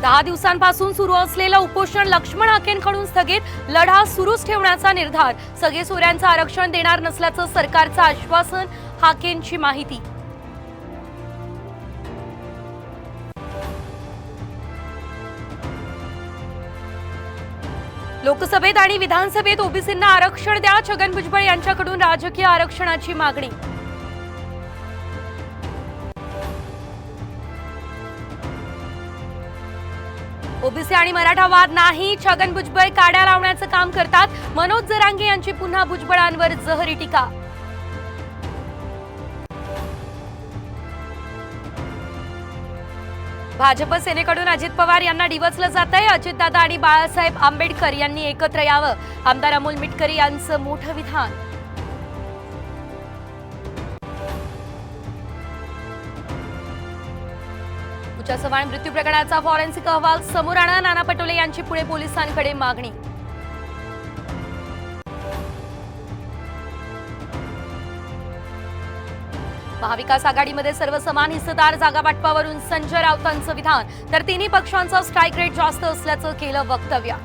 10 दिवसांपासून सुरू असलेलं उपोषण लक्ष्मण हाकेंकडून स्थगित, लढा सुरूच ठेवण्याचा निर्धार. सगळे सोयऱ्यांचं आरक्षण देणार नसल्याचं सरकारचं आश्वासन, हाकेंची माहिती. लोकसभेत आणि विधानसभेत ओबीसींना आरक्षण द्या, छगन भुजबळ यांच्याकडून राजकीय आरक्षणाची मागणी. ओबीसी आणि मराठा वाद नाही, छगन भुजबळ काड्या लावण्याचं काम करतात. मनोज जरांगे यांची पुन्हा भुजबळांवर जहरी टीका. भाजप सेनेकडून अजित पवार यांना डिवचलं जातंय. अजितदादा आणि बाळासाहेब आंबेडकर यांनी एकत्र यावं, आमदार अमोल मिटकरी यांचं मोठं विधान. पूजा चव्हाण मृत्यू प्रकरणाचा फॉरेन्सिक अहवाल समोर आणा, नाना पटोले यांची पुणे पोलिसांकडे मागणी. महाविकास आघाडीमध्ये सर्व समान हिस्सेदार, जागा वाटपावरून संजय राऊतांचं विधान. तर तिन्ही पक्षांचा स्ट्राईक रेट जास्त असल्याचं केलं वक्तव्य.